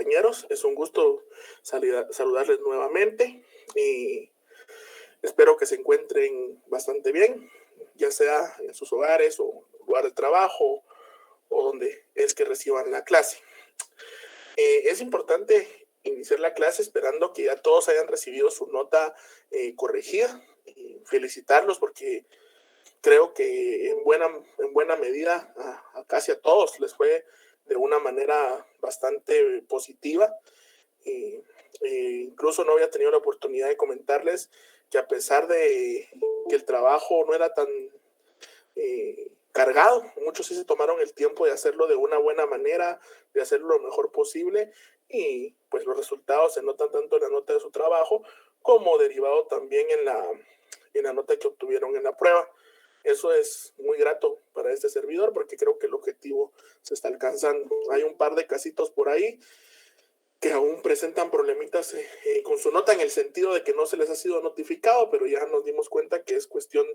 compañeros. Es un gusto saludarles nuevamente y espero que se encuentren bastante bien, ya sea en sus hogares o lugar de trabajo o donde es que reciban la clase. Es importante iniciar la clase esperando que ya todos hayan recibido su nota corregida y felicitarlos porque creo que en buena medida a casi a todos les fue de una manera bastante positiva. Incluso no había tenido la oportunidad de comentarles que a pesar de que el trabajo no era tan cargado, muchos sí se tomaron el tiempo de hacerlo de una buena manera, de hacerlo lo mejor posible y pues los resultados se notan tanto en la nota de su trabajo como derivado también en la nota que obtuvieron en la prueba. Eso es muy grato para este servidor porque creo que el objetivo se está alcanzando. Hay un par de casitos por ahí que aún presentan problemitas con su nota en el sentido de que no se les ha sido notificado, pero ya nos dimos cuenta que es cuestión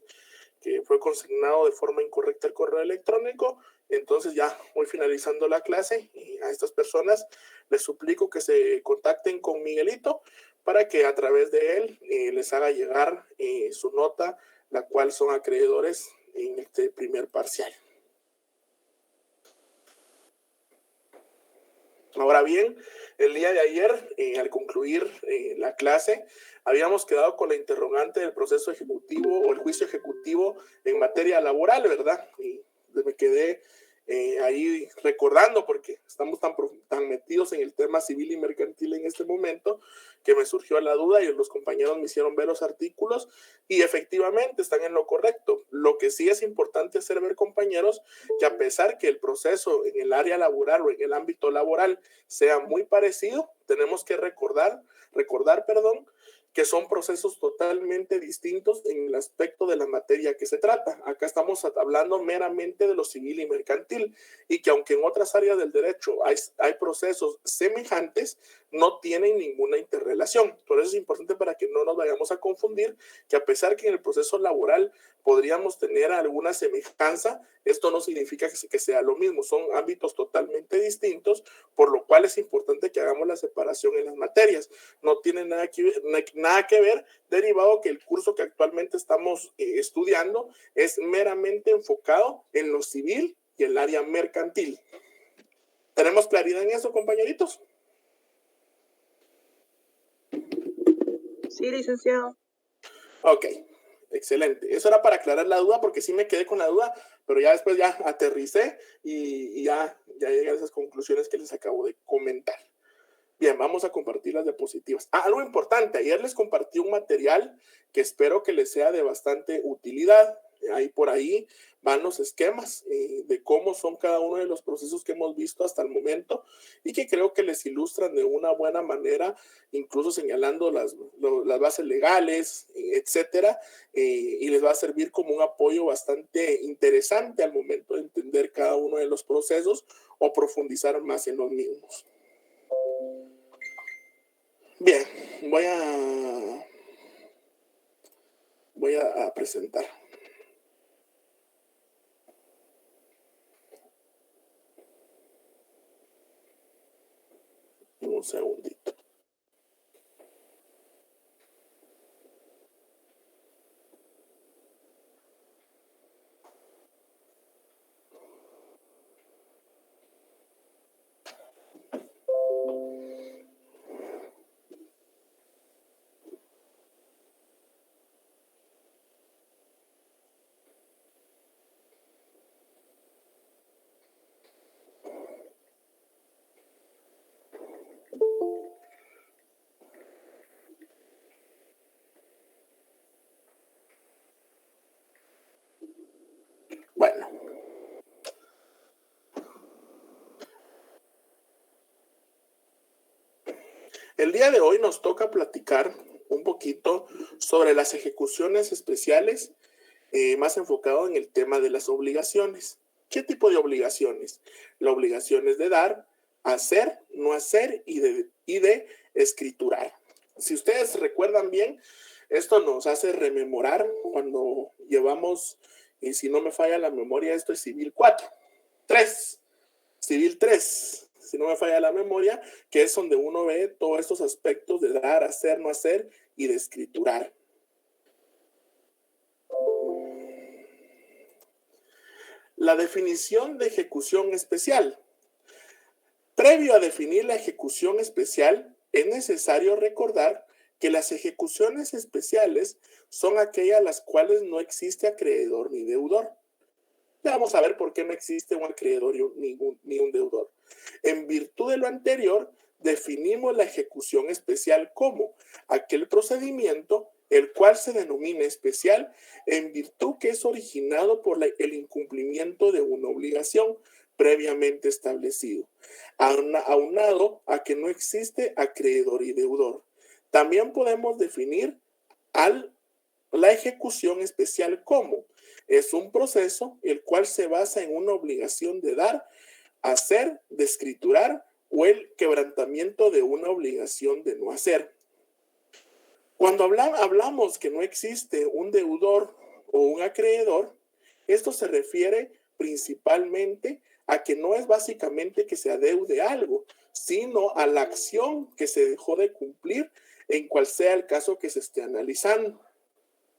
que fue consignado de forma incorrecta el correo electrónico. Entonces ya voy finalizando la clase y a estas personas les suplico que se contacten con Miguelito para que a través de él les haga llegar su nota, la cual son acreedores en este primer parcial. Ahora bien, el día de ayer, al concluir la clase, habíamos quedado con la interrogante del proceso ejecutivo o el juicio ejecutivo en materia laboral, ¿verdad? Y me quedé ahí recordando, porque estamos tan metidos en el tema civil y mercantil en este momento, que me surgió la duda y los compañeros me hicieron ver los artículos y efectivamente están en lo correcto. Lo que sí es importante hacer ver, compañeros, que a pesar que el proceso en el área laboral o en el ámbito laboral sea muy parecido, tenemos que recordar, que son procesos totalmente distintos en el aspecto de la materia que se trata. Acá estamos hablando meramente de lo civil y mercantil, y que aunque en otras áreas del derecho hay procesos semejantes, no tienen ninguna interrelación. Por eso es importante para que no nos vayamos a confundir, que a pesar que en el proceso laboral podríamos tener alguna semejanza, esto no significa que sea lo mismo, son ámbitos totalmente distintos, por lo cual es importante que hagamos la separación en las materias. No tiene nada que ver, derivado que el curso que actualmente estamos estudiando es meramente enfocado en lo civil y el área mercantil. ¿Tenemos claridad en eso, compañeritos? Sí, licenciado. Ok, excelente. Eso era para aclarar la duda, porque sí me quedé con la duda, pero ya después ya aterricé y ya llegué a esas conclusiones que les acabo de comentar. Bien, vamos a compartir las diapositivas. Algo importante, ayer les compartí un material que espero que les sea de bastante utilidad. Ahí por ahí van los esquemas de cómo son cada uno de los procesos que hemos visto hasta el momento y que creo que les ilustran de una buena manera, incluso señalando las bases legales, etcétera, y les va a servir como un apoyo bastante interesante al momento de entender cada uno de los procesos o profundizar más en los mismos. Bien, voy a presentar. Un segundito. Bueno. El día de hoy nos toca platicar un poquito sobre las ejecuciones especiales, más enfocado en el tema de las obligaciones. ¿Qué tipo de obligaciones? La obligación es de dar, hacer, no hacer y de escriturar. Si ustedes recuerdan bien, esto nos hace rememorar cuando llevamos, y si no me falla la memoria, esto es Civil 4. 3. Civil 3. si no me falla la memoria, que es donde uno ve todos estos aspectos de dar, hacer, no hacer y de escriturar. La definición de ejecución especial. Previo a definir la ejecución especial, es necesario recordar que las ejecuciones especiales son aquellas las cuales no existe acreedor ni deudor. Ya vamos a ver por qué no existe un acreedor ni un deudor. En virtud de lo anterior, definimos la ejecución especial como aquel procedimiento el cual se denomina especial en virtud que es originado por el incumplimiento de una obligación previamente establecido, aunado a que no existe acreedor y deudor. También podemos definir la ejecución especial como es un proceso el cual se basa en una obligación de dar, hacer, de escriturar o el quebrantamiento de una obligación de no hacer. Cuando hablamos que no existe un deudor o un acreedor, esto se refiere principalmente a que no es básicamente que se adeude algo, sino a la acción que se dejó de cumplir en cual sea el caso que se esté analizando.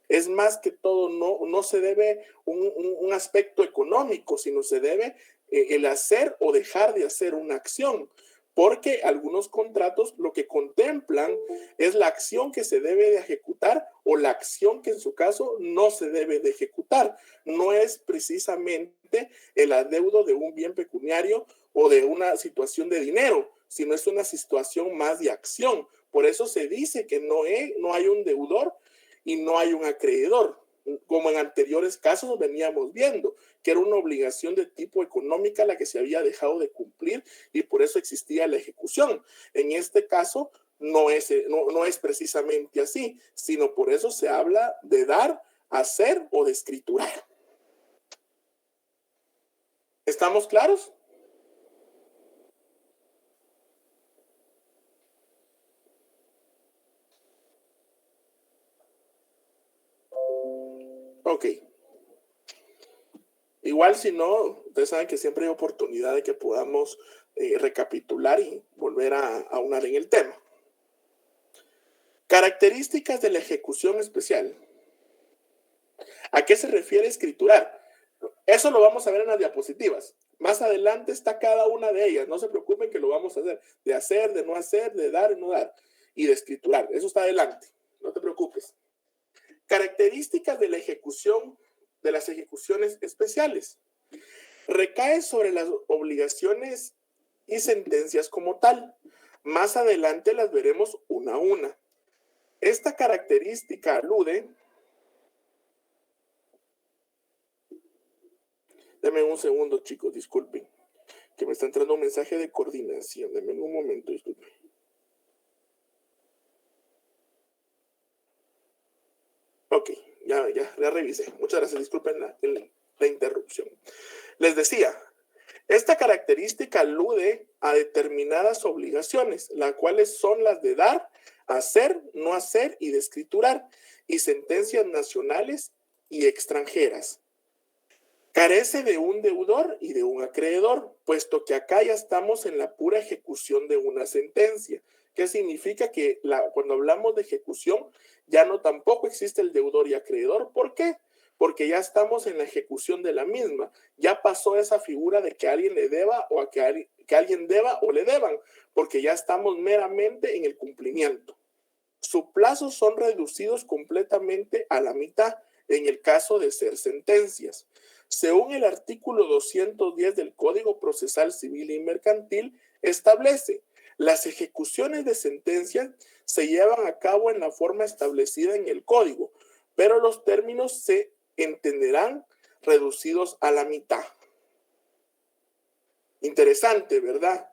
Es más que todo, no se debe un aspecto económico, sino se debe el hacer o dejar de hacer una acción, porque algunos contratos lo que contemplan es la acción que se debe de ejecutar o la acción que en su caso no se debe de ejecutar. No es precisamente el adeudo de un bien pecuniario o de una situación de dinero, sino es una situación más de acción. Por eso se dice que no hay un deudor y no hay un acreedor, como en anteriores casos veníamos viendo, que era una obligación de tipo económica la que se había dejado de cumplir y por eso existía la ejecución. En este caso no es precisamente así, sino por eso se habla de dar, hacer o de escriturar. ¿Estamos claros? Ok. Igual si no, ustedes saben que siempre hay oportunidad de que podamos recapitular y volver a aunar en el tema. Características de la ejecución especial. ¿A qué se refiere escriturar? Eso lo vamos a ver en las diapositivas. Más adelante está cada una de ellas. No se preocupen que lo vamos a hacer. De hacer, de no hacer, de dar y no dar. Y de escriturar. Eso está adelante. No te preocupes. Características de la ejecución, de las ejecuciones especiales. Recae sobre las obligaciones y sentencias como tal. Más adelante las veremos una a una. Esta característica alude. Denme un segundo, chicos, disculpen, que me está entrando un mensaje de coordinación. Denme un momento, disculpen. Ok, ya revisé. Muchas gracias, disculpen la interrupción. Les decía, esta característica alude a determinadas obligaciones, las cuales son las de dar, hacer, no hacer y de escriturar, y sentencias nacionales y extranjeras. Carece de un deudor y de un acreedor, puesto que acá ya estamos en la pura ejecución de una sentencia. ¿Qué significa? Que cuando hablamos de ejecución, ya no tampoco existe el deudor y acreedor. ¿Por qué? Porque ya estamos en la ejecución de la misma. Ya pasó esa figura de que alguien le deba o que alguien deba o le deban, porque ya estamos meramente en el cumplimiento. Sus plazos son reducidos completamente a la mitad en el caso de ser sentencias. Según el artículo 210 del Código Procesal Civil y Mercantil, establece: las ejecuciones de sentencias se llevan a cabo en la forma establecida en el Código, pero los términos se entenderán reducidos a la mitad. Interesante, ¿verdad?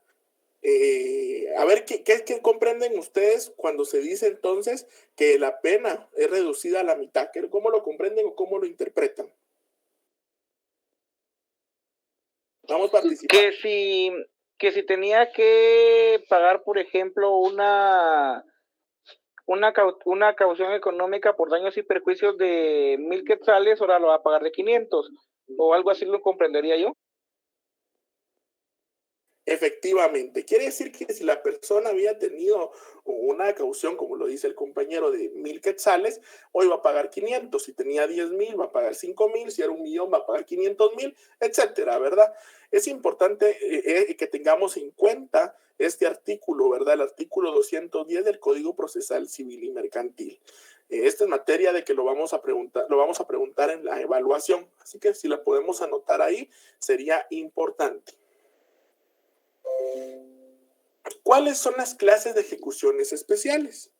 A ver, ¿qué comprenden ustedes cuando se dice entonces que la pena es reducida a la mitad? ¿Cómo lo comprenden o cómo lo interpretan? Vamos participando. Que si tenía que pagar, por ejemplo, una caución económica por daños y perjuicios de 1,000 quetzales, ahora lo va a pagar de 500, o algo así, lo comprendería yo. Efectivamente, quiere decir que si la persona había tenido una caución, como lo dice el compañero, de 1,000 quetzales, hoy va a pagar 500. Si tenía 10,000, va a pagar 5,000. Si era 1,000,000, va a pagar 500,000, etcétera, ¿verdad? Es importante que tengamos en cuenta este artículo, ¿verdad? El artículo 210 del Código Procesal Civil y Mercantil. Esta es materia de que lo vamos a preguntar en la evaluación. Así que si la podemos anotar ahí, sería importante. ¿Cuáles son las clases de ejecuciones especiales?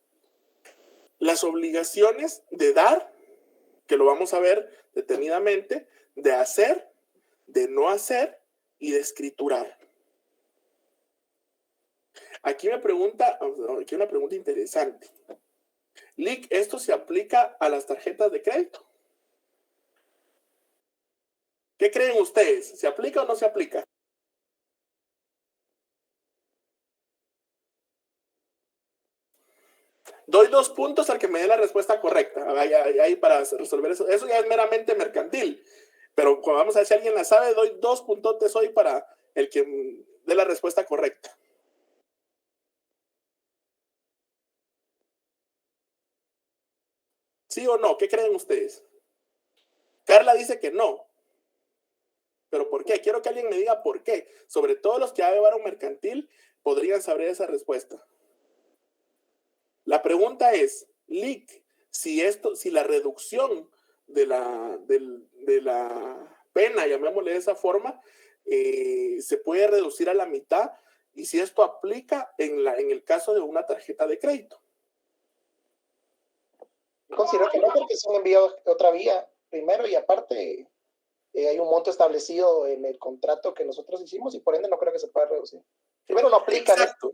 Las obligaciones de dar, que lo vamos a ver detenidamente, de hacer, de no hacer y de escriturar. Aquí una pregunta interesante. Lic, ¿esto se aplica a las tarjetas de crédito? ¿Qué creen ustedes? ¿Se aplica o no se aplica? Doy 2 puntos al que me dé la respuesta correcta. Ahí para resolver eso. Eso ya es meramente mercantil. Pero vamos a ver si alguien la sabe. Doy 2 puntotes hoy para el que dé la respuesta correcta. ¿Sí o no? ¿Qué creen ustedes? Carla dice que no. ¿Pero por qué? Quiero que alguien me diga por qué. Sobre todo los que ya llevaron mercantil podrían saber esa respuesta. La pregunta es, Lic, si la reducción de la pena, llamémosle de esa forma, se puede reducir a la mitad, y si esto aplica en el caso de una tarjeta de crédito. Considero que no, porque es un envío de otra vía primero, y aparte hay un monto establecido en el contrato que nosotros hicimos, y por ende no creo que se pueda reducir. Primero no aplica. Exacto.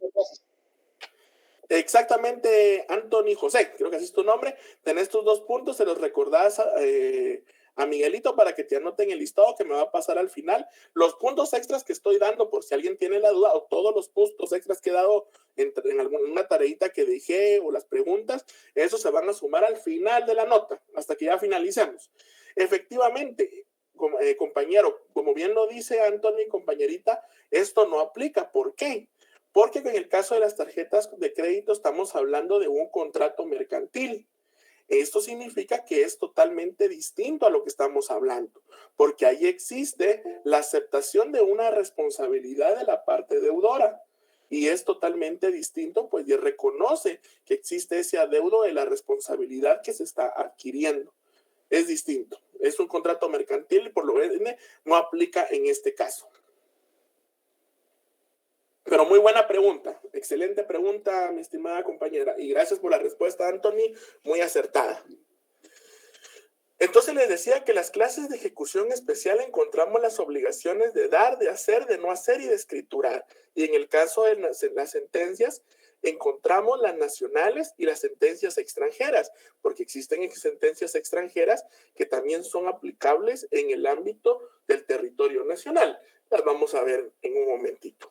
Exactamente, Anthony José, creo que así es tu nombre. Tenés tus 2 puntos, se los recordás a Miguelito para que te anoten el listado que me va a pasar al final. Los puntos extras que estoy dando, por si alguien tiene la duda, o todos los puntos extras que he dado en alguna tareita que dejé, o las preguntas, esos se van a sumar al final de la nota, hasta que ya finalicemos. Efectivamente, compañero, como bien lo dice Anthony, compañerita, esto no aplica. ¿Por qué? Porque en el caso de las tarjetas de crédito estamos hablando de un contrato mercantil. Esto significa que es totalmente distinto a lo que estamos hablando, porque ahí existe la aceptación de una responsabilidad de la parte deudora, y es totalmente distinto, pues ya reconoce que existe ese adeudo de la responsabilidad que se está adquiriendo. Es distinto, es un contrato mercantil y por lo ende no aplica en este caso. Pero muy buena pregunta, excelente pregunta, mi estimada compañera, y gracias por la respuesta, Anthony, muy acertada. Entonces les decía que las clases de ejecución especial encontramos las obligaciones de dar, de hacer, de no hacer y de escriturar. Y en el caso de las sentencias, encontramos las nacionales y las sentencias extranjeras, porque existen sentencias extranjeras que también son aplicables en el ámbito del territorio nacional. Las vamos a ver en un momentito.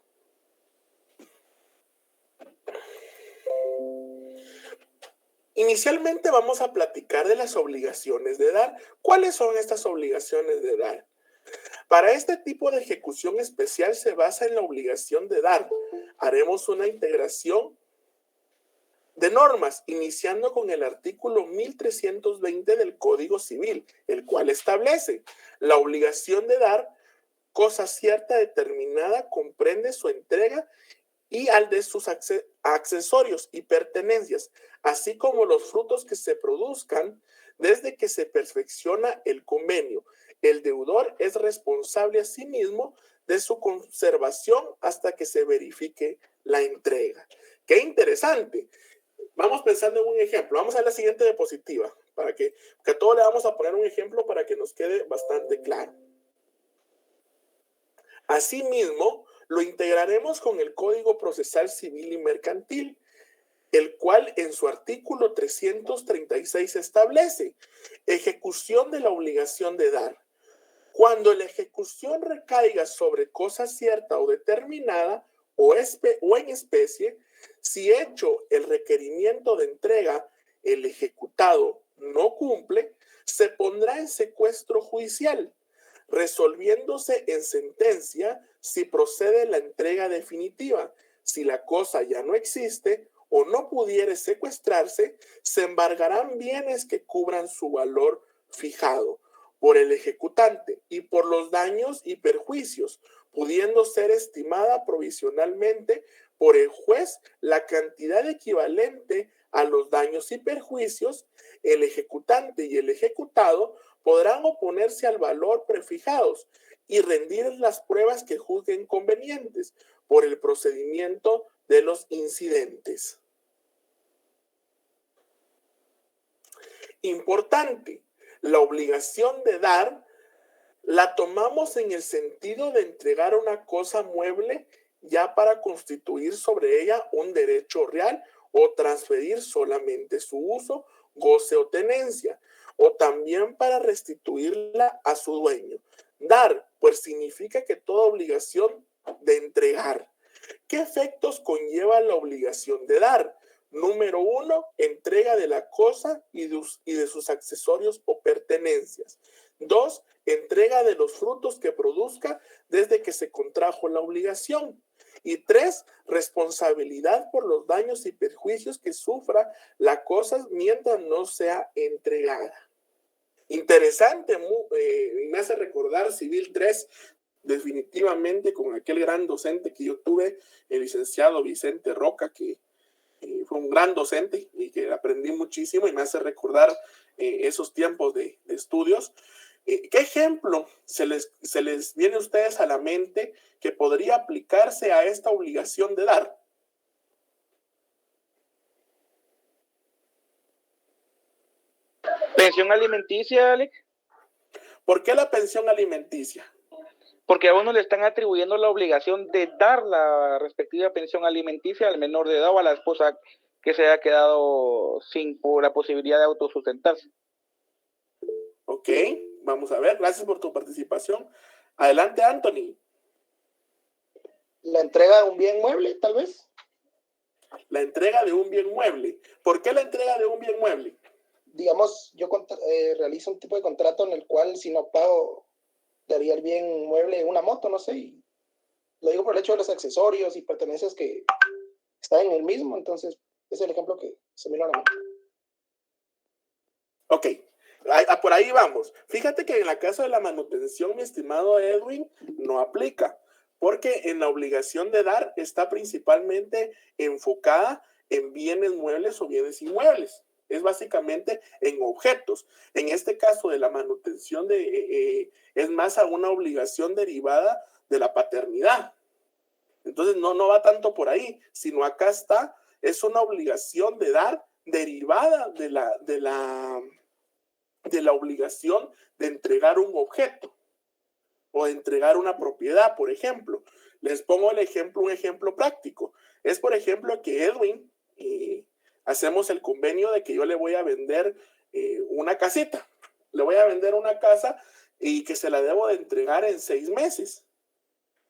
Inicialmente vamos a platicar de las obligaciones de dar. ¿Cuáles son estas obligaciones de dar? Para este tipo de ejecución especial se basa en la obligación de dar. Haremos una integración de normas, iniciando con el artículo 1320 del Código Civil, el cual establece la obligación de dar cosa cierta determinada, comprende su entrega y al de sus accesorios y pertenencias, así como los frutos que se produzcan desde que se perfecciona el convenio. El deudor es responsable a sí mismo de su conservación hasta que se verifique la entrega. ¡Qué interesante! Vamos pensando en un ejemplo. Vamos a la siguiente diapositiva, para que a todos le vamos a poner un ejemplo para que nos quede bastante claro. Asimismo, lo integraremos con el Código Procesal Civil y Mercantil, el cual en su artículo 336 establece ejecución de la obligación de dar. Cuando la ejecución recaiga sobre cosa cierta o determinada o en especie, si hecho el requerimiento de entrega, el ejecutado no cumple, se pondrá en secuestro judicial resolviéndose en sentencia si procede la entrega definitiva. Si la cosa ya no existe o no pudiere secuestrarse, se embargarán bienes que cubran su valor fijado por el ejecutante y por los daños y perjuicios, pudiendo ser estimada provisionalmente por el juez la cantidad equivalente a los daños y perjuicios. El ejecutante y el ejecutado podrán oponerse al valor prefijados y rendir las pruebas que juzguen convenientes por el procedimiento de los incidentes. Importante, la obligación de dar la tomamos en el sentido de entregar una cosa mueble ya para constituir sobre ella un derecho real o transferir solamente su uso, goce o tenencia, o también para restituirla a su dueño. Dar, pues significa que toda obligación de entregar. ¿Qué efectos conlleva la obligación de dar? Número 1, entrega de la cosa y de sus accesorios o pertenencias. 2, entrega de los frutos que produzca desde que se contrajo la obligación. Y 3, responsabilidad por los daños y perjuicios que sufra la cosa mientras no sea entregada. Interesante, me hace recordar Civil 3, definitivamente con aquel gran docente que yo tuve, el licenciado Vicente Roca, que fue un gran docente y que aprendí muchísimo y me hace recordar esos tiempos de estudios. ¿Qué ejemplo se les viene a ustedes a la mente que podría aplicarse a esta obligación de dar? Pensión alimenticia, Alex. ¿Por qué la pensión alimenticia? Porque a uno le están atribuyendo la obligación de dar la respectiva pensión alimenticia al menor de edad o a la esposa que se haya quedado sin la posibilidad de autosustentarse. Ok, vamos a ver. Gracias por tu participación. Adelante, Anthony. La entrega de un bien mueble, tal vez. La entrega de un bien mueble. ¿Por qué la entrega de un bien mueble? Digamos, yo realizo un tipo de contrato en el cual si no pago, daría el bien mueble una moto, no sé. Y lo digo por el hecho de los accesorios y pertenencias que están en el mismo. Entonces, es el ejemplo que se me viene a la mente. Ok, por ahí vamos. Fíjate que en la casa de la manutención, mi estimado Edwin, no aplica, porque en la obligación de dar está principalmente enfocada en bienes muebles o bienes inmuebles. Es básicamente en objetos. En este caso de la manutención es más a una obligación derivada de la paternidad. Entonces no va tanto por ahí, sino acá está, es una obligación de dar derivada de la obligación de entregar un objeto o de entregar una propiedad, por ejemplo. Les pongo un ejemplo práctico. Es, por ejemplo, que Edwin, hacemos el convenio de que yo le voy a vender una casita. Le voy a vender una casa y que se la debo de entregar en 6 meses.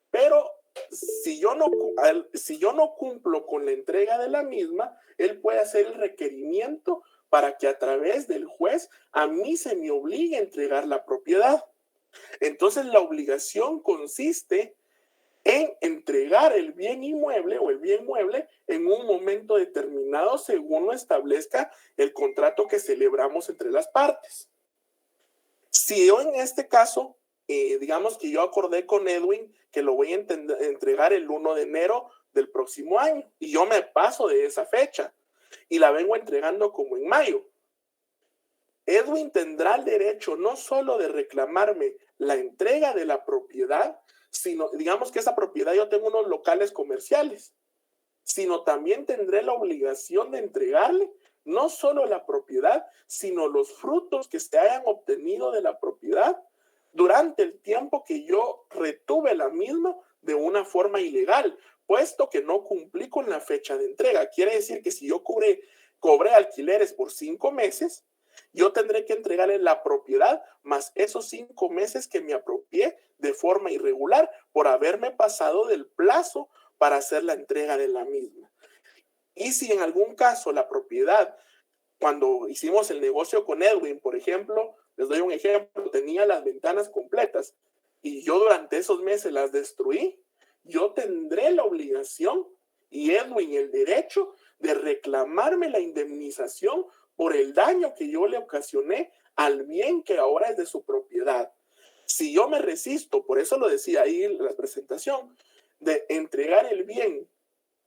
Pero si yo no cumplo con la entrega de la misma, él puede hacer el requerimiento para que a través del juez a mí se me obligue a entregar la propiedad. Entonces la obligación consiste en entregar el bien inmueble o el bien mueble en un momento determinado según lo establezca el contrato que celebramos entre las partes. Si yo en este caso, digamos que yo acordé con Edwin que lo voy a entregar el 1 de enero del próximo año y yo me paso de esa fecha y la vengo entregando como en mayo, Edwin tendrá el derecho no solo de reclamarme la entrega de la propiedad, sino, digamos que esa propiedad yo tengo unos locales comerciales, sino también tendré la obligación de entregarle no solo la propiedad, sino los frutos que se hayan obtenido de la propiedad durante el tiempo que yo retuve la misma de una forma ilegal, puesto que no cumplí con la fecha de entrega. Quiere decir que si yo cobré alquileres por 5 meses, yo tendré que entregarle la propiedad más esos 5 meses que me apropié de forma irregular por haberme pasado del plazo para hacer la entrega de la misma. Y si en algún caso la propiedad, cuando hicimos el negocio con Edwin, por ejemplo, Les doy un ejemplo, tenía las ventanas completas y yo durante esos meses las destruí, yo tendré la obligación y Edwin el derecho de reclamarme la indemnización por el daño que yo le ocasioné al bien que ahora es de su propiedad. Si yo me resisto, por eso lo decía ahí en la presentación, de entregar el bien,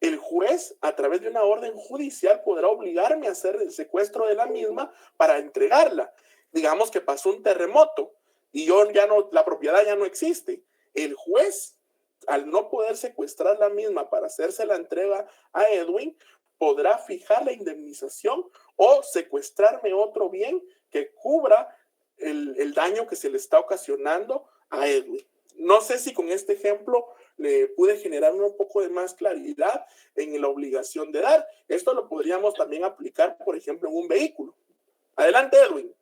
el juez, a través de una orden judicial, podrá obligarme a hacer el secuestro de la misma para entregarla. Digamos que pasó un terremoto y yo ya no, la propiedad ya no existe. El juez, al no poder secuestrar la misma para hacerse la entrega a Edwin, podrá fijar la indemnización o secuestrarme otro bien que cubra el daño que se le está ocasionando a Edwin. No sé si con este ejemplo le pude generar un poco de más claridad en la obligación de dar. Esto lo podríamos también aplicar, por ejemplo, en un vehículo. Adelante, Edwin.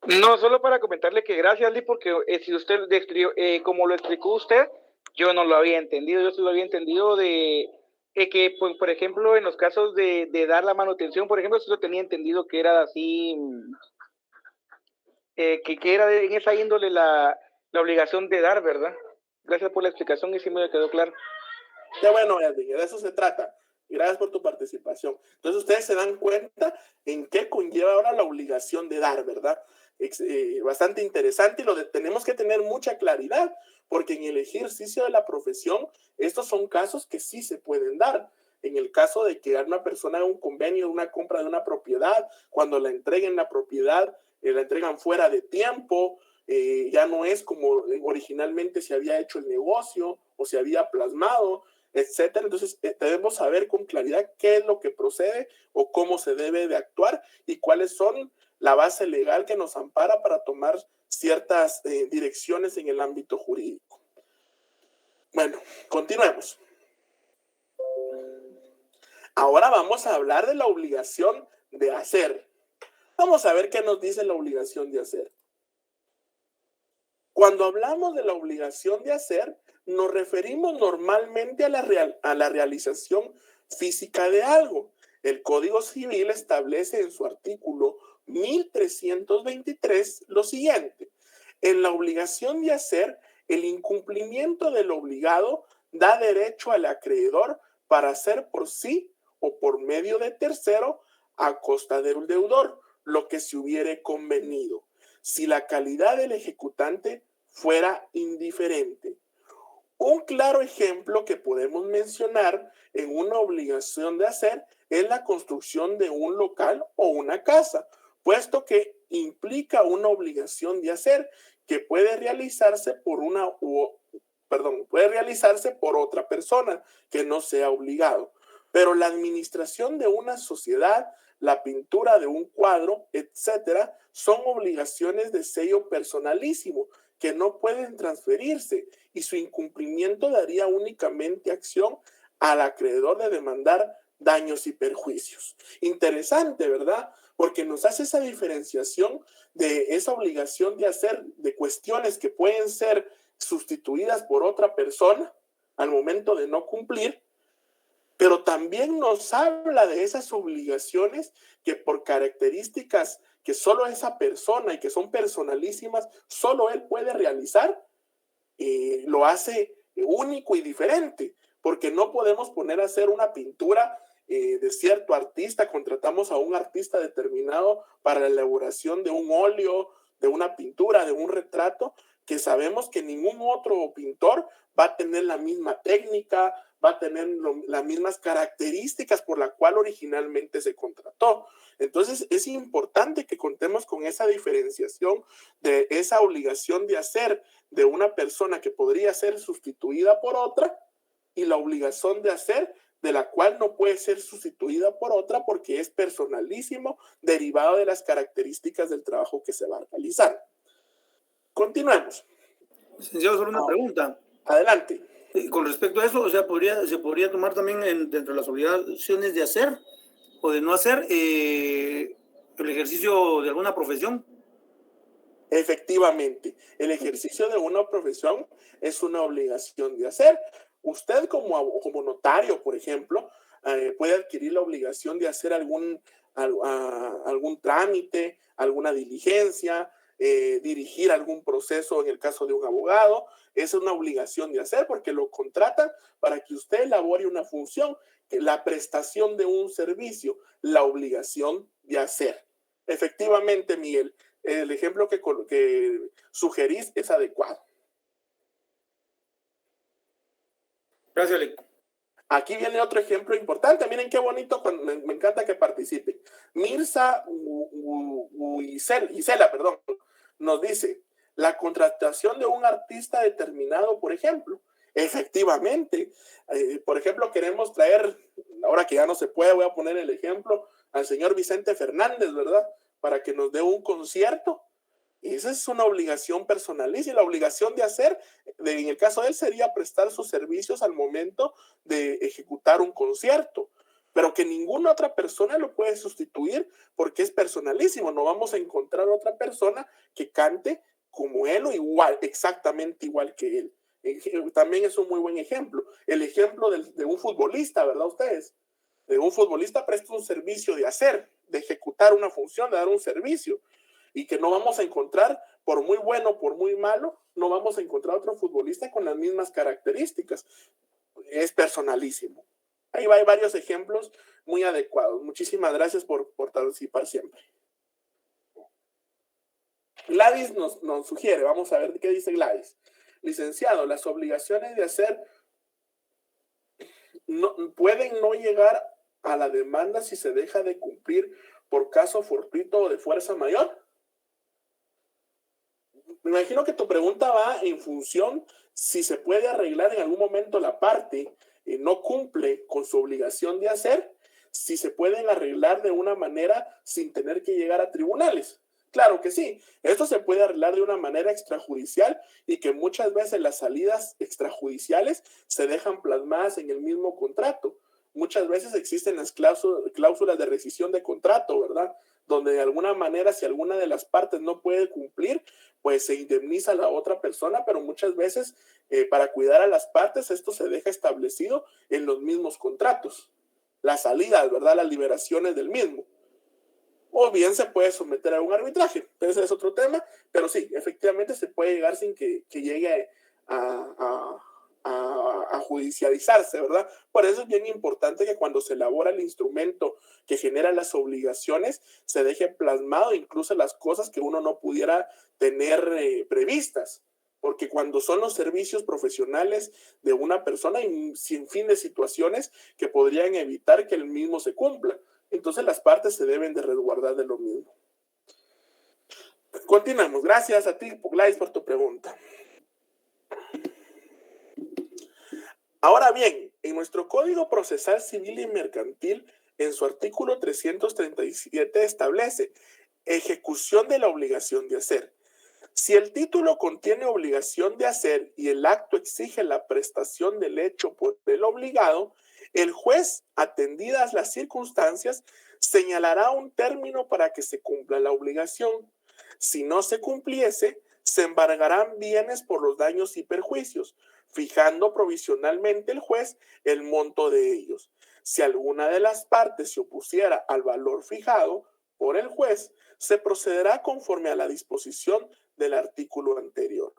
No, solo para comentarle que gracias, Lee, porque si usted describió, como lo explicó usted, yo no lo había entendido. Yo sí lo había entendido de que, pues, por ejemplo, en los casos de dar la manutención, por ejemplo, sí lo tenía entendido que era así, que era en esa índole la obligación de dar, ¿verdad? Gracias por la explicación y sí me quedó claro. Qué bueno, Edwin, de eso se trata. Gracias por tu participación. Entonces, ustedes se dan cuenta en qué conlleva ahora la obligación de dar, ¿verdad? Bastante interesante y tenemos que tener mucha claridad, porque en el ejercicio de la profesión, estos son casos que sí se pueden dar. En el caso de que una persona haga un convenio, una compra de una propiedad, cuando la entreguen la propiedad, la entregan fuera de tiempo, ya no es como originalmente se había hecho el negocio o se había plasmado, etcétera. Entonces debemos saber con claridad qué es lo que procede o cómo se debe de actuar y cuáles son la base legal que nos ampara para tomar ciertas direcciones en el ámbito jurídico. Bueno, continuemos. Ahora vamos a hablar de la obligación de hacer. Vamos a ver qué nos dice la obligación de hacer. Cuando hablamos de la obligación de hacer, nos referimos normalmente a la realización física de algo. El Código Civil establece en su artículo 1323 lo siguiente: en la obligación de hacer, el incumplimiento del obligado da derecho al acreedor para hacer por sí o por medio de tercero a costa del deudor lo que se hubiere convenido, si la calidad del ejecutante fuera indiferente. Un claro ejemplo que podemos mencionar en una obligación de hacer es la construcción de un local o una casa, puesto que implica una obligación de hacer que puede realizarse puede realizarse por otra persona que no sea obligado. Pero la administración de una sociedad, la pintura de un cuadro, etcétera, son obligaciones de sello personalísimo que no pueden transferirse y su incumplimiento daría únicamente acción al acreedor de demandar daños y perjuicios. Interesante, ¿verdad? Porque nos hace esa diferenciación de esa obligación de hacer, de cuestiones que pueden ser sustituidas por otra persona al momento de no cumplir, pero también nos habla de esas obligaciones que por características que solo esa persona y que son personalísimas, solo él puede realizar, lo hace único y diferente, porque no podemos poner a hacer una pintura de cierto artista, contratamos a un artista determinado para la elaboración de un óleo, de una pintura, de un retrato, que sabemos que ningún otro pintor va a tener la misma técnica, va a tener las mismas características por la cual originalmente se contrató. Entonces es importante que contemos con esa diferenciación de esa obligación de hacer de una persona que podría ser sustituida por otra y la obligación de hacer de la cual no puede ser sustituida por otra porque es personalísimo, derivado de las características del trabajo que se va a realizar. Continuemos. Licenciado, solo una pregunta. Adelante. Con respecto a eso, o sea, se podría tomar también dentro de las obligaciones de hacer o de no hacer el ejercicio de alguna profesión. Efectivamente, el ejercicio de una profesión es una obligación de hacer. Usted como notario, por ejemplo, puede adquirir la obligación de hacer algún trámite, alguna diligencia, dirigir algún proceso en el caso de un abogado. Es una obligación de hacer porque lo contratan para que usted elabore una función, que la prestación de un servicio, la obligación de hacer. Efectivamente, Miguel, el ejemplo que sugerís es adecuado. Gracias, Lick. Aquí viene otro ejemplo importante. Miren qué bonito, me encanta que participen. Mirza Isela, perdón, nos dice, la contratación de un artista determinado, por ejemplo. Efectivamente, por ejemplo, queremos traer, ahora que ya no se puede, voy a poner el ejemplo, al señor Vicente Fernández, ¿verdad? Para que nos dé un concierto. Y esa es una obligación personalísima. La obligación de hacer, en el caso de él, sería prestar sus servicios al momento de ejecutar un concierto, pero que ninguna otra persona lo puede sustituir porque es personalísimo. No vamos a encontrar otra persona que cante como él o igual, exactamente igual que él. También es un muy buen ejemplo. El ejemplo de un futbolista, ¿verdad ustedes? De un futbolista presta un servicio de hacer, de ejecutar una función, de dar un servicio. Y que no vamos a encontrar, por muy bueno, por muy malo, no vamos a encontrar otro futbolista con las mismas características. Es personalísimo. Ahí hay varios ejemplos muy adecuados. Muchísimas gracias por participar siempre. Gladys nos sugiere, vamos a ver qué dice Gladys. Licenciado, las obligaciones de hacer pueden no llegar a la demanda si se deja de cumplir por caso fortuito o de fuerza mayor. Me imagino que tu pregunta va en función si se puede arreglar en algún momento la parte no cumple con su obligación de hacer, si se pueden arreglar de una manera sin tener que llegar a tribunales. Claro que sí, esto se puede arreglar de una manera extrajudicial y que muchas veces las salidas extrajudiciales se dejan plasmadas en el mismo contrato. Muchas veces existen las cláusulas de rescisión de contrato, ¿verdad? Donde de alguna manera, si alguna de las partes no puede cumplir, pues se indemniza a la otra persona, pero muchas veces para cuidar a las partes esto se deja establecido en los mismos contratos. Las salidas, ¿verdad? Las liberaciones del mismo. O bien se puede someter a un arbitraje. Ese es otro tema, pero sí, efectivamente se puede llegar sin que llegue a judicializarse, ¿verdad? Por eso es bien importante que cuando se elabora el instrumento que genera las obligaciones, se deje plasmado incluso las cosas que uno no pudiera tener previstas, porque cuando son los servicios profesionales de una persona hay sin fin de situaciones que podrían evitar que el mismo se cumpla. Entonces las partes se deben de resguardar de lo mismo. Continuamos. Gracias a ti, Gladys, por tu pregunta. Ahora bien, en nuestro Código Procesal Civil y Mercantil, en su artículo 337 establece ejecución de la obligación de hacer. Si el título contiene obligación de hacer y el acto exige la prestación del hecho por el obligado, el juez, atendidas las circunstancias, señalará un término para que se cumpla la obligación. Si no se cumpliese, se embargarán bienes por los daños y perjuicios, fijando provisionalmente el juez el monto de ellos. Si alguna de las partes se opusiera al valor fijado por el juez, se procederá conforme a la disposición del artículo anterior.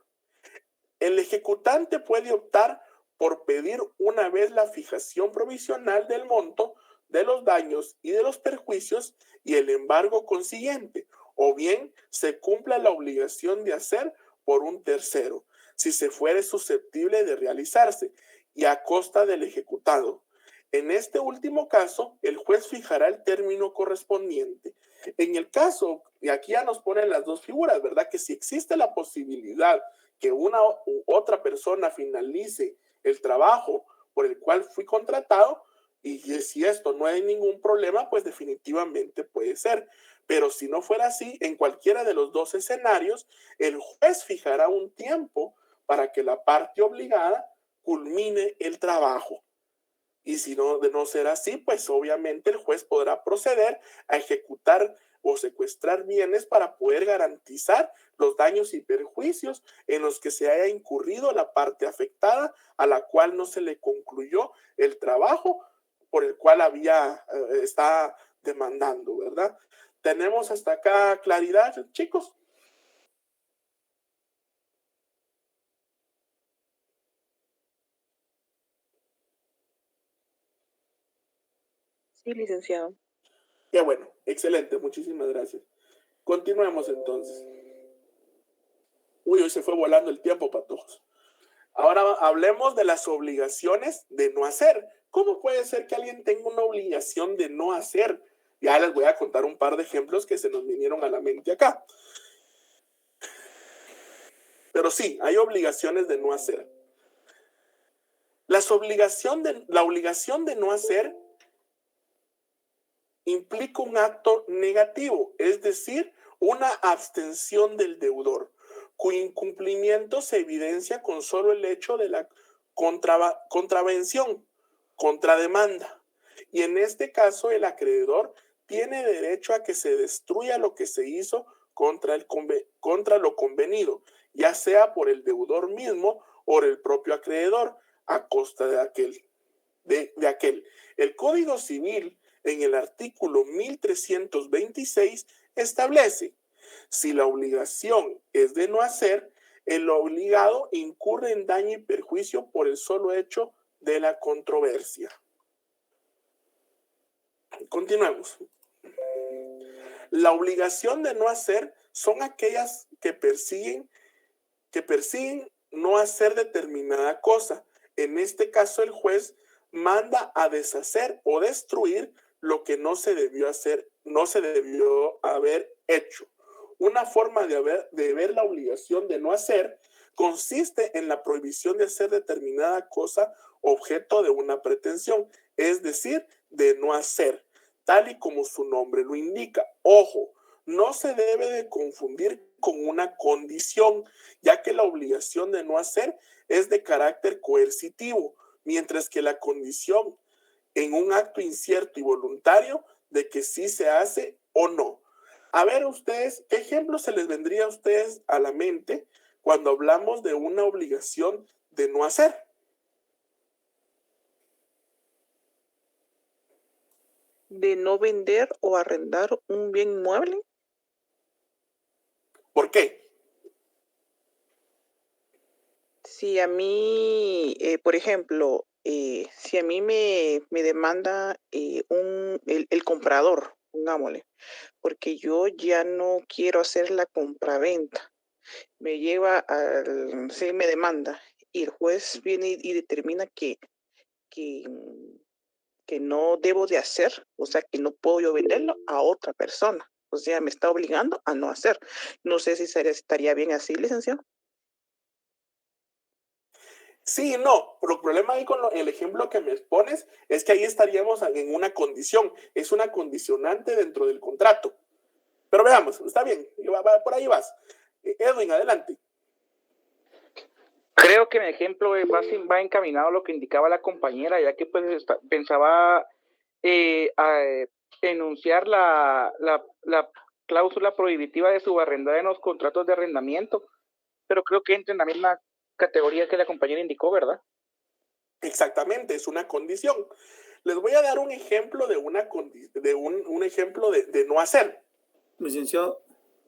El ejecutante puede optar por pedir una vez la fijación provisional del monto de los daños y de los perjuicios y el embargo consiguiente, o bien se cumpla la obligación de hacer por un tercero, si se fuere susceptible de realizarse y a costa del ejecutado. En este último caso, el juez fijará el término correspondiente. En el caso, y aquí ya nos ponen las dos figuras, ¿verdad? Que si existe la posibilidad que una u otra persona finalice el trabajo por el cual fui contratado, y si esto no hay ningún problema, pues definitivamente puede ser. Pero si no fuera así, en cualquiera de los dos escenarios, el juez fijará un tiempo para que la parte obligada culmine el trabajo. Y si no, de no ser así, pues obviamente el juez podrá proceder a ejecutar o secuestrar bienes para poder garantizar los daños y perjuicios en los que se haya incurrido la parte afectada a la cual no se le concluyó el trabajo por el cual está demandando, ¿verdad? ¿Tenemos hasta acá claridad, chicos? Sí, licenciado. Qué bueno, excelente, muchísimas gracias. Continuemos entonces. Uy, hoy se fue volando el tiempo, patojos. Ahora hablemos de las obligaciones de no hacer. ¿Cómo puede ser que alguien tenga una obligación de no hacer? Ya les voy a contar un par de ejemplos que se nos vinieron a la mente acá. Pero sí, hay obligaciones de no hacer. La obligación de no hacer implica un acto negativo, es decir, una abstención del deudor, cuyo incumplimiento se evidencia con solo el hecho de la contravención, contrademanda. Y en este caso, el acreedor tiene derecho a que se destruya lo que se hizo contra lo convenido, ya sea por el deudor mismo o por el propio acreedor, a costa de aquel. El Código Civil, en el artículo 1326, establece: si la obligación es de no hacer, el obligado incurre en daño y perjuicio por el solo hecho de la controversia. Continuemos. La obligación de no hacer son aquellas que persiguen no hacer determinada cosa. En este caso, el juez manda a deshacer o destruir lo que no se debió hacer, no se debió haber hecho. Una forma de ver la obligación de no hacer consiste en la prohibición de hacer determinada cosa objeto de una pretensión, es decir, de no hacer, tal y como su nombre lo indica. Ojo, no se debe de confundir con una condición, ya que la obligación de no hacer es de carácter coercitivo, mientras que la condición en un acto incierto y voluntario de que sí se hace o no. A ver ustedes, ¿qué ejemplo se les vendría a ustedes a la mente cuando hablamos de una obligación de no hacer? De no vender o arrendar un bien inmueble. ¿Por qué? Si a mí, por ejemplo, si a mí me demanda el comprador, pongámosle, porque yo ya no quiero hacer la compraventa, me lleva al, sí, me demanda, y el juez viene y determina que no debo de hacer, o sea, que no puedo yo venderlo a otra persona. O sea, me está obligando a no hacer. No sé si estaría bien así, licenciado. Sí, no, pero el problema ahí con el ejemplo que me expones es que ahí estaríamos en una condición, es una condicionante dentro del contrato. Pero veamos, está bien, por ahí vas. Edwin, adelante. Creo que mi ejemplo va encaminado a lo que indicaba la compañera, ya que pues pensaba enunciar la cláusula prohibitiva de subarrendar en los contratos de arrendamiento, pero creo que entra en la misma categoría que la compañera indicó, ¿verdad? Exactamente, es una condición. Les voy a dar un ejemplo de un ejemplo de no hacer. Licenciado.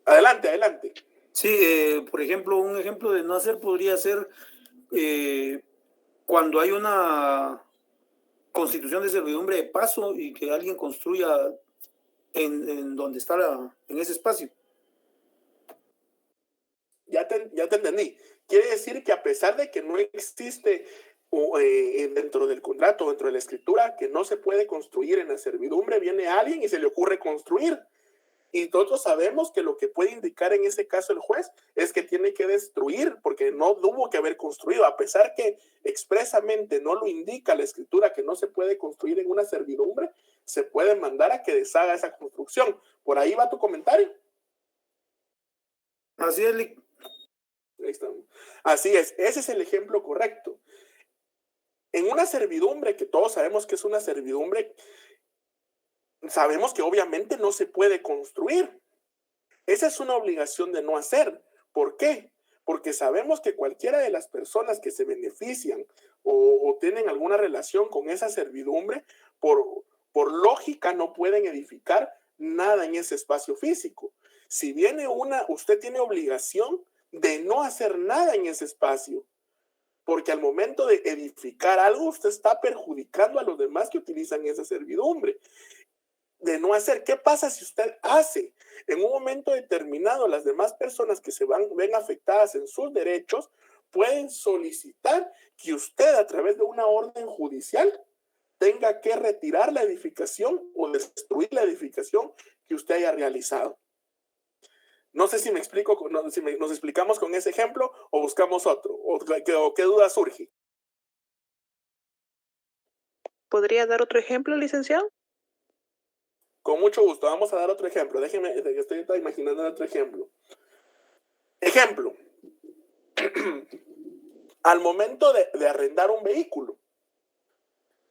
Adelante, adelante. Sí, por ejemplo, un ejemplo de no hacer podría ser cuando hay una constitución de servidumbre de paso y que alguien construya en donde está en ese espacio. Ya te entendí. Quiere decir que a pesar de que no existe dentro del contrato, dentro de la escritura, que no se puede construir en la servidumbre, viene alguien y se le ocurre construir. Y nosotros sabemos que lo que puede indicar en ese caso el juez es que tiene que destruir porque no tuvo que haber construido, a pesar que expresamente no lo indica la escritura que no se puede construir en una servidumbre, se puede mandar a que deshaga esa construcción. ¿Por ahí va tu comentario? Así es, Lic. Ahí estamos. Así es, ese es el ejemplo correcto. En una servidumbre, que todos sabemos que es una servidumbre, sabemos que obviamente no se puede construir. Esa es una obligación de no hacer. ¿Por qué? Porque sabemos que cualquiera de las personas que se benefician o tienen alguna relación con esa servidumbre, por lógica no pueden edificar nada en ese espacio físico. Si viene usted tiene obligación de no hacer nada en ese espacio, porque al momento de edificar algo, usted está perjudicando a los demás que utilizan esa servidumbre. De no hacer, ¿qué pasa si usted hace? En un momento determinado, las demás personas que ven afectadas en sus derechos pueden solicitar que usted, a través de una orden judicial, tenga que retirar la edificación o destruir la edificación que usted haya realizado. No sé si me explico, si nos explicamos con ese ejemplo o buscamos otro, o qué duda surge. ¿Podría dar otro ejemplo, licenciado? Con mucho gusto, vamos a dar otro ejemplo. Déjeme, estoy imaginando otro ejemplo. Ejemplo. Al momento de arrendar un vehículo,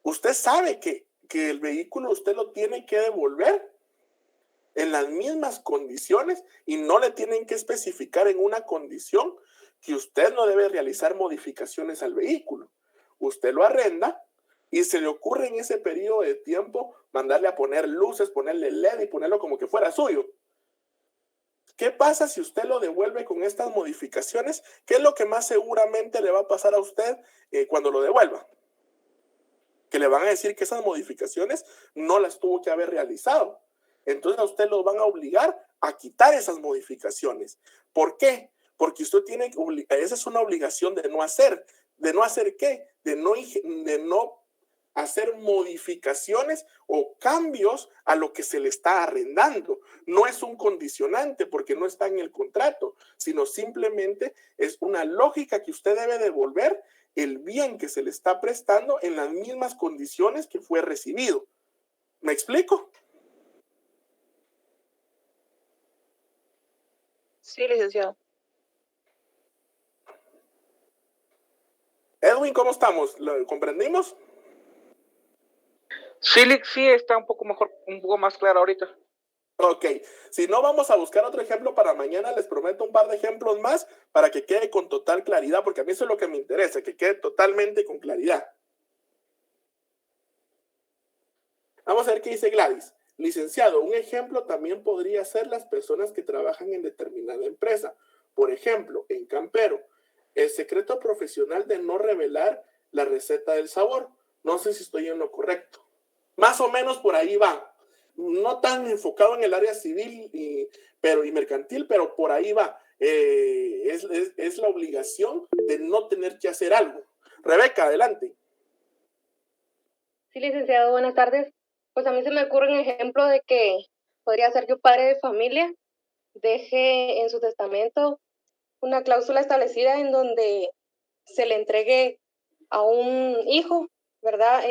usted sabe que el vehículo usted lo tiene que devolver en las mismas condiciones y no le tienen que especificar en una condición que usted no debe realizar modificaciones al vehículo. Usted lo arrenda y se le ocurre en ese periodo de tiempo mandarle a poner luces, ponerle LED y ponerlo como que fuera suyo. ¿Qué pasa si usted lo devuelve con estas modificaciones? ¿Qué es lo que más seguramente le va a pasar a usted cuando lo devuelva? Que le van a decir que esas modificaciones no las tuvo que haber realizado. Entonces a usted lo van a obligar a quitar esas modificaciones. ¿Por qué? Porque usted tiene, esa es una obligación de no hacer. ¿De no hacer qué? De no hacer modificaciones o cambios a lo que se le está arrendando. No es un condicionante porque no está en el contrato, sino simplemente es una lógica que usted debe devolver el bien que se le está prestando en las mismas condiciones que fue recibido. ¿Me explico? Sí, licenciado. Edwin, ¿cómo estamos? ¿Lo comprendimos? Sí, sí está un poco mejor, un poco más claro ahorita. Ok, si no, vamos a buscar otro ejemplo para mañana. Les prometo un par de ejemplos más para que quede con total claridad, porque a mí eso es lo que me interesa, que quede totalmente con claridad. Vamos a ver qué dice Gladys. Licenciado, un ejemplo también podría ser las personas que trabajan en determinada empresa. Por ejemplo, en Campero, el secreto profesional de no revelar la receta del sabor. No sé si estoy en lo correcto. Más o menos por ahí va. No tan enfocado en el área civil y mercantil, pero por ahí va. Es la obligación de no tener que hacer algo. Rebeca, adelante. Sí, licenciado, buenas tardes. Pues a mí se me ocurre un ejemplo de que podría ser que un padre de familia deje en su testamento una cláusula establecida en donde se le entregue a un hijo, ¿verdad?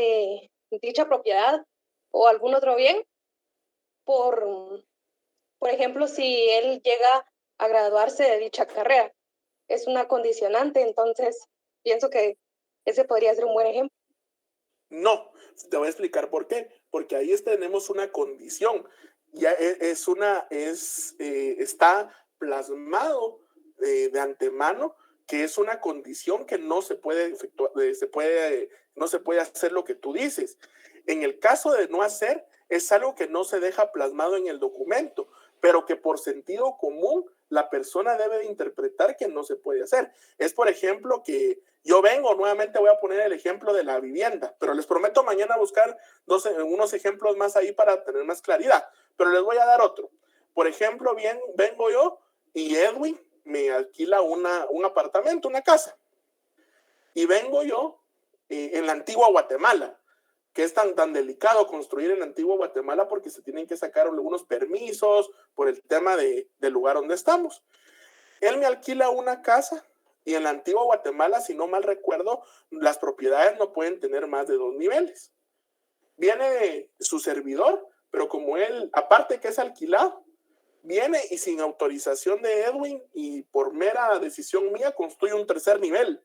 Dicha propiedad o algún otro bien por ejemplo, si él llega a graduarse de dicha carrera. Es una condicionante, entonces pienso que ese podría ser un buen ejemplo. No, te voy a explicar por qué. Porque ahí tenemos una condición. Ya está plasmado de antemano que es una condición que no se puede efectuar, no se puede hacer lo que tú dices. En el caso de no hacer, es algo que no se deja plasmado en el documento, pero que por sentido común la persona debe de interpretar que no se puede hacer. Es, por ejemplo, que yo nuevamente voy a poner el ejemplo de la vivienda, pero les prometo mañana buscar unos ejemplos más ahí para tener más claridad, pero les voy a dar otro. Por ejemplo, vengo yo y Edwin me alquila un apartamento, una casa, y vengo yo en la antigua Guatemala, que es tan delicado construir en la antigua Guatemala porque se tienen que sacar algunos permisos por el tema del lugar donde estamos. Él me alquila una casa y en la antigua Guatemala, si no mal recuerdo, las propiedades no pueden tener más de 2 niveles. Viene su servidor, pero como él, aparte que es alquilado, viene y sin autorización de Edwin y por mera decisión mía construye un 3er nivel.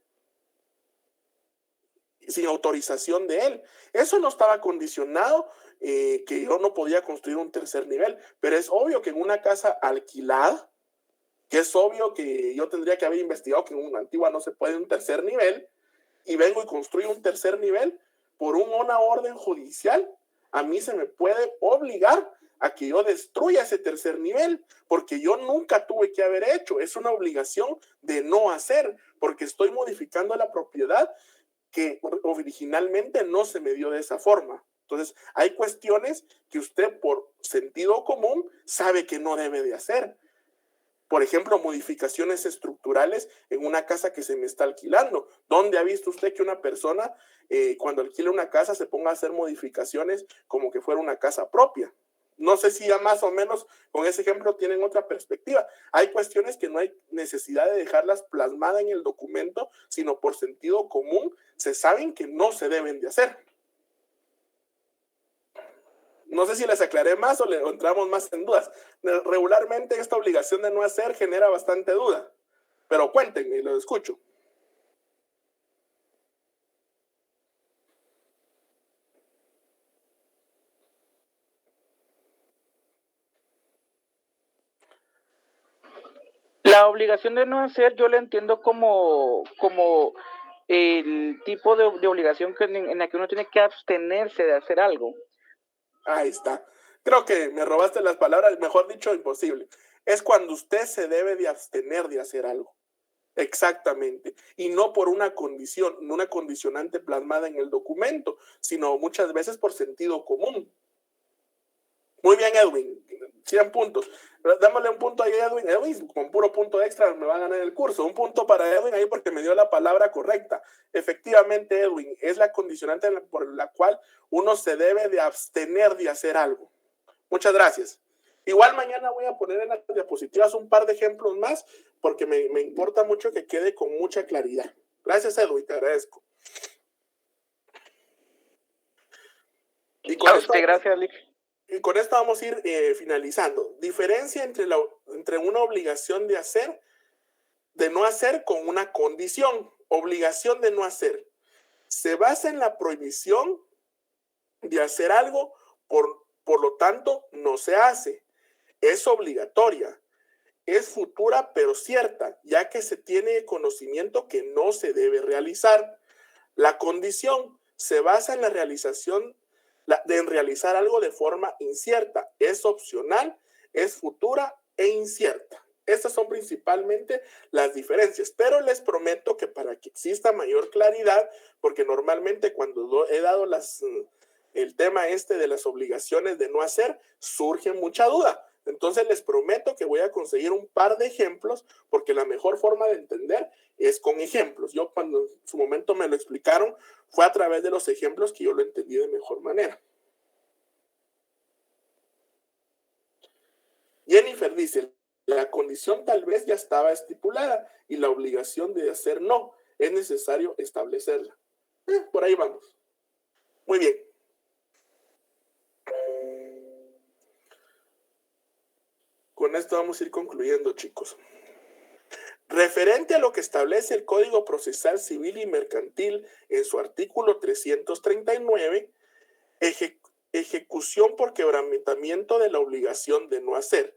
Sin autorización de él. Eso no estaba condicionado que yo no podía construir un 3er nivel, pero es obvio que en una casa alquilada, que es obvio que yo tendría que haber investigado que en una antigua no se puede un 3er nivel, y vengo y construyo un 3er nivel por una orden judicial, a mí se me puede obligar a que yo destruya ese tercer nivel, porque yo nunca tuve que haber hecho. Es una obligación de no hacer, porque estoy modificando la propiedad que originalmente no se me dio de esa forma. Entonces, hay cuestiones que usted por sentido común sabe que no debe de hacer. Por ejemplo, modificaciones estructurales en una casa que se me está alquilando. ¿Dónde ha visto usted que una persona cuando alquila una casa se ponga a hacer modificaciones como que fuera una casa propia? No sé si ya más o menos con ese ejemplo tienen otra perspectiva. Hay cuestiones que no hay necesidad de dejarlas plasmadas en el documento, sino por sentido común se saben que no se deben de hacer. No sé si les aclaré más o le entramos más en dudas. Regularmente esta obligación de no hacer genera bastante duda, pero cuéntenme y lo escucho. La obligación de no hacer yo la entiendo como el tipo de obligación en la que uno tiene que abstenerse de hacer algo. Ahí está. Creo que me robaste las palabras, mejor dicho, imposible. Es cuando usted se debe de abstener de hacer algo. Exactamente. Y no por una condición, no una condicionante plasmada en el documento, sino muchas veces por sentido común. Muy bien, Edwin. 100 puntos. Dámosle un punto ahí a Edwin. Edwin, con puro punto extra me va a ganar el curso. Un punto para Edwin ahí porque me dio la palabra correcta. Efectivamente, Edwin, es la condicionante por la cual uno se debe de abstener de hacer algo. Muchas gracias. Igual mañana voy a poner en las diapositivas un par de ejemplos más porque me importa mucho que quede con mucha claridad. Gracias, Edwin, te agradezco. Y con esto, gracias, Lick. Y con esto vamos a ir finalizando. Diferencia entre una obligación de hacer, de no hacer con una condición. Obligación de no hacer. Se basa en la prohibición de hacer algo, por lo tanto, no se hace. Es obligatoria. Es futura, pero cierta, ya que se tiene conocimiento que no se debe realizar. La condición se basa en la realización de realizar algo de forma incierta. Es opcional, es futura e incierta. Estas son principalmente las diferencias, pero les prometo que para que exista mayor claridad, porque normalmente cuando he dado el tema de las obligaciones de no hacer, surge mucha duda. Entonces les prometo que voy a conseguir un par de ejemplos, porque la mejor forma de entender es con ejemplos. Yo cuando en su momento me lo explicaron, fue a través de los ejemplos que yo lo entendí de mejor manera. Jennifer dice, la condición tal vez ya estaba estipulada y la obligación de hacer no, es necesario establecerla. Por ahí vamos. Muy bien. Con esto vamos a ir concluyendo, chicos. Referente a lo que establece el Código Procesal Civil y Mercantil en su artículo 339, ejecución por quebrantamiento de la obligación de no hacer.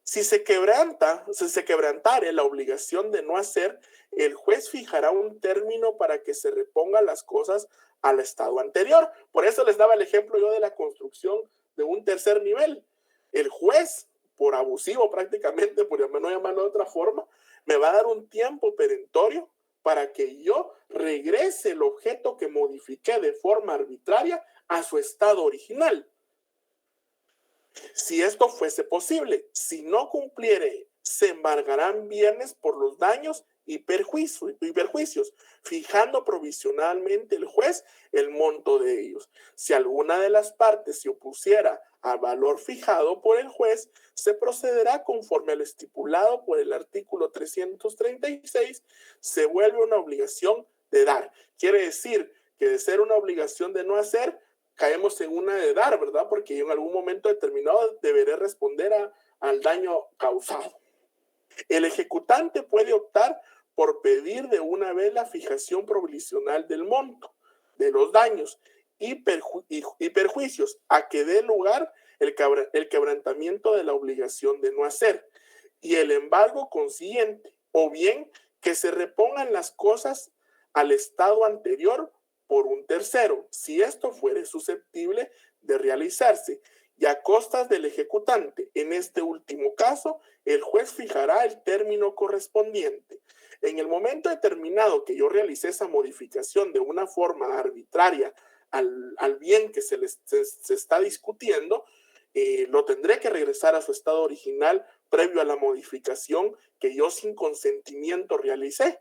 Si se quebrantare la obligación de no hacer, el juez fijará un término para que se repongan las cosas al estado anterior. Por eso les daba el ejemplo yo de la construcción de un tercer nivel. El juez, por abusivo prácticamente, por no llamarlo de otra forma, me va a dar un tiempo perentorio para que yo regrese el objeto que modifiqué de forma arbitraria a su estado original. Si esto fuese posible, si no cumpliere, se embargarán bienes por los daños y perjuicios, fijando provisionalmente el juez el monto de ellos. Si alguna de las partes se opusiera al valor fijado por el juez, se procederá conforme a lo estipulado por el artículo 336, se vuelve una obligación de dar. Quiere decir que de ser una obligación de no hacer, caemos en una de dar, ¿verdad? Porque yo en algún momento determinado deberé responder al daño causado. El ejecutante puede optar por pedir de una vez la fijación provisional del monto de los daños y perjuicios a que dé lugar el quebrantamiento de la obligación de no hacer y el embargo consiguiente, o bien que se repongan las cosas al estado anterior por un tercero, si esto fuere susceptible de realizarse, y a costas del ejecutante. En este último caso, el juez fijará el término correspondiente. En el momento determinado que yo realicé esa modificación de una forma arbitraria al bien que se está discutiendo, lo tendré que regresar a su estado original previo a la modificación que yo sin consentimiento realicé.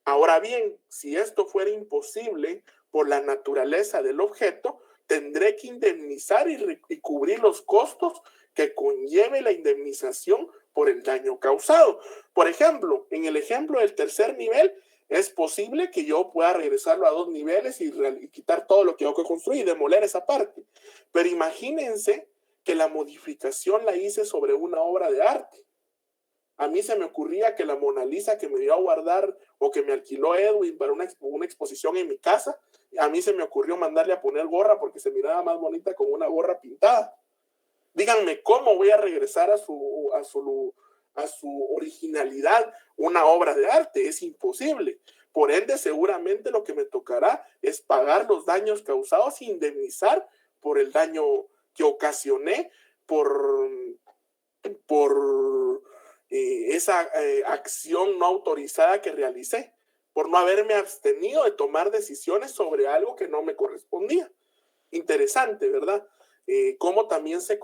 Ahora bien, si esto fuera imposible por la naturaleza del objeto, tendré que indemnizar y cubrir los costos que conlleve la indemnización por el daño causado. Por ejemplo, en el ejemplo del tercer nivel, es posible que yo pueda regresarlo a 2 niveles y quitar todo lo que yo construí y demoler esa parte. Pero imagínense que la modificación la hice sobre una obra de arte. A mí se me ocurría que la Mona Lisa que me dio a guardar o que me alquiló Edwin para una exposición en mi casa, a mí se me ocurrió mandarle a poner gorra porque se miraba más bonita con una gorra pintada. Díganme cómo voy a regresar a su originalidad una obra de arte. Es imposible. Por ende, seguramente lo que me tocará es pagar los daños causados e indemnizar por el daño que ocasioné por esa acción no autorizada que realicé, por no haberme abstenido de tomar decisiones sobre algo que no me correspondía. Interesante, ¿verdad? Cómo también se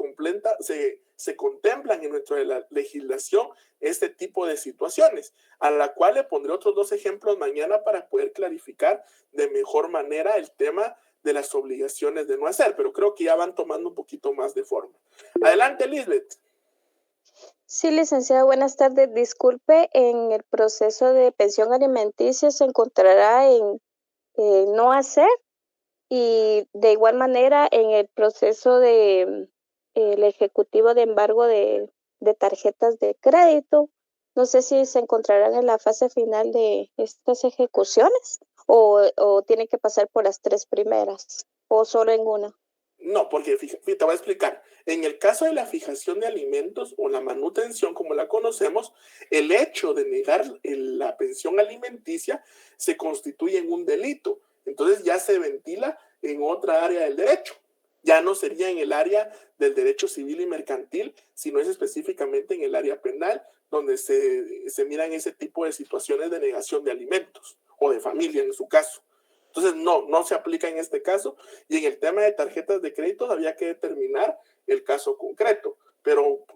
contemplan en nuestra legislación este tipo de situaciones, a la cual le pondré otros 2 ejemplos mañana para poder clarificar de mejor manera el tema de las obligaciones de no hacer, pero creo que ya van tomando un poquito más de forma. Adelante, Lisbeth. Sí, licenciada, buenas tardes. Disculpe, en el proceso de pensión alimenticia se encontrará en no hacer y de igual manera en el proceso de el ejecutivo de embargo de tarjetas de crédito. No sé si se encontrarán en la fase final de estas ejecuciones o tiene que pasar por las 3 primeras o solo en una. No, porque te voy a explicar. En el caso de la fijación de alimentos o la manutención, como la conocemos, el hecho de negar la pensión alimenticia se constituye en un delito. Entonces ya se ventila en otra área del derecho. Ya no sería en el área del derecho civil y mercantil, sino es específicamente en el área penal, donde se miran ese tipo de situaciones de negación de alimentos o de familia en su caso. Entonces, no se aplica en este caso. Y en el tema de tarjetas de crédito había que determinar el caso concreto. Pero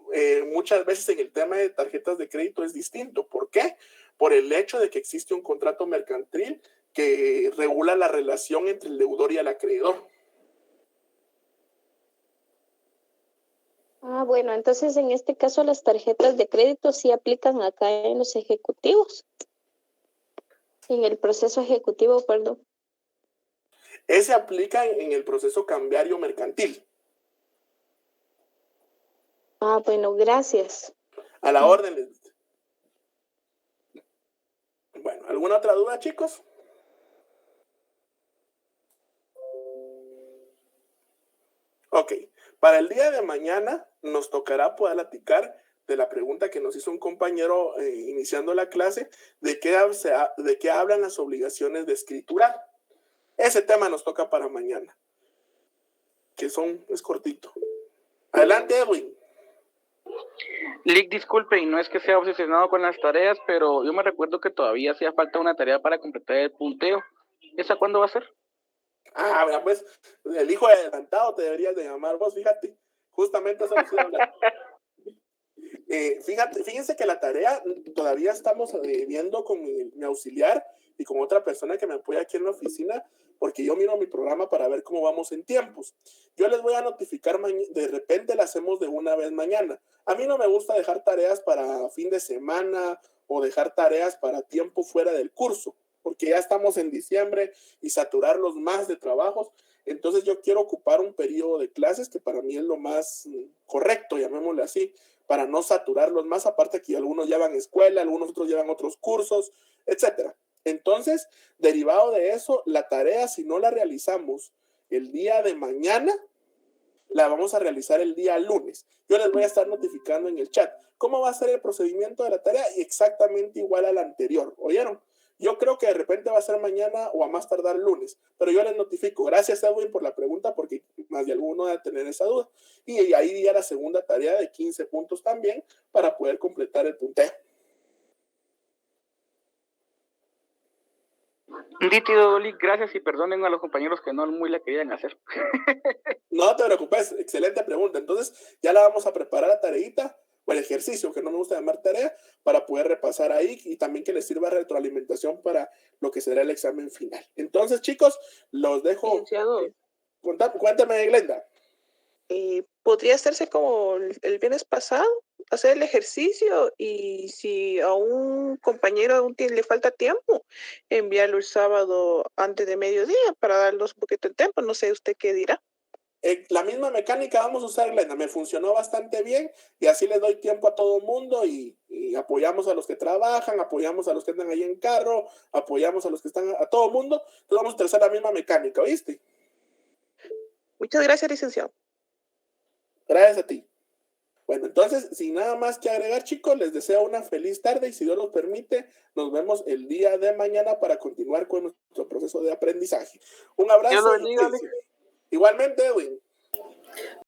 muchas veces en el tema de tarjetas de crédito es distinto. ¿Por qué? Por el hecho de que existe un contrato mercantil que regula la relación entre el deudor y el acreedor. Ah, bueno, entonces en este caso las tarjetas de crédito sí aplican acá en los ejecutivos. En el proceso ejecutivo, perdón. Ese aplica en el proceso cambiario mercantil. Ah, bueno, gracias. A la orden. Bueno, ¿alguna otra duda, chicos? Ok, para el día de mañana nos tocará poder platicar de la pregunta que nos hizo un compañero iniciando la clase, de qué hablan las obligaciones de escriturar. Ese tema nos toca para mañana, que es cortito. Adelante, Edwin. Lick, disculpe, y no es que sea obsesionado con las tareas, pero yo me recuerdo que todavía hacía falta una tarea para completar el punteo. ¿Esa cuándo va a ser? Ah, pues, el hijo adelantado te deberías de llamar vos, fíjate. Justamente eso estoy hablando. Fíjense que la tarea todavía estamos viendo con mi auxiliar y con otra persona que me apoya aquí en la oficina, porque yo miro mi programa para ver cómo vamos en tiempos. Yo les voy a notificar, de repente la hacemos de una vez mañana. A mí no me gusta dejar tareas para fin de semana o dejar tareas para tiempo fuera del curso, porque ya estamos en diciembre y saturarlos más de trabajos. Entonces yo quiero ocupar un periodo de clases que para mí es lo más correcto, llamémosle así, para no saturarlos más, aparte que algunos llevan escuela, algunos otros llevan otros cursos, etcétera. Entonces, derivado de eso, la tarea, si no la realizamos el día de mañana, la vamos a realizar el día lunes. Yo les voy a estar notificando en el chat. ¿Cómo va a ser el procedimiento de la tarea? Exactamente igual al anterior, ¿oyeron? Yo creo que de repente va a ser mañana o a más tardar lunes, pero yo les notifico. Gracias, Edwin, por la pregunta, porque más de alguno va a tener esa duda. Y ahí iría la segunda tarea de 15 puntos también para poder completar el punteo. Nítido, Dolly, gracias y perdonen a los compañeros que no muy la querían hacer. No te preocupes, excelente pregunta. Entonces ya la vamos a preparar la tareita o el ejercicio, que no me gusta llamar tarea, para poder repasar ahí y también que les sirva retroalimentación para lo que será el examen final. Entonces, chicos, los dejo. Licenciado. Cuéntame, Glenda. ¿Podría hacerse como el viernes pasado? Hacer el ejercicio y si a un compañero aún le falta tiempo, enviarlo el sábado antes de mediodía para darnos un poquito de tiempo. No sé usted qué dirá. La misma mecánica vamos a usar, Glenda. Me funcionó bastante bien y así les doy tiempo a todo el mundo y apoyamos a los que trabajan, apoyamos a los que andan ahí en carro, apoyamos a los que están, a todo el mundo. Entonces vamos a utilizar la misma mecánica, ¿oíste? Muchas gracias, licenciado. Gracias a ti. Bueno, entonces, sin nada más que agregar, chicos, les deseo una feliz tarde y si Dios lo permite, nos vemos el día de mañana para continuar con nuestro proceso de aprendizaje. Un abrazo. Dios lo bendiga, Igualmente, Edwin.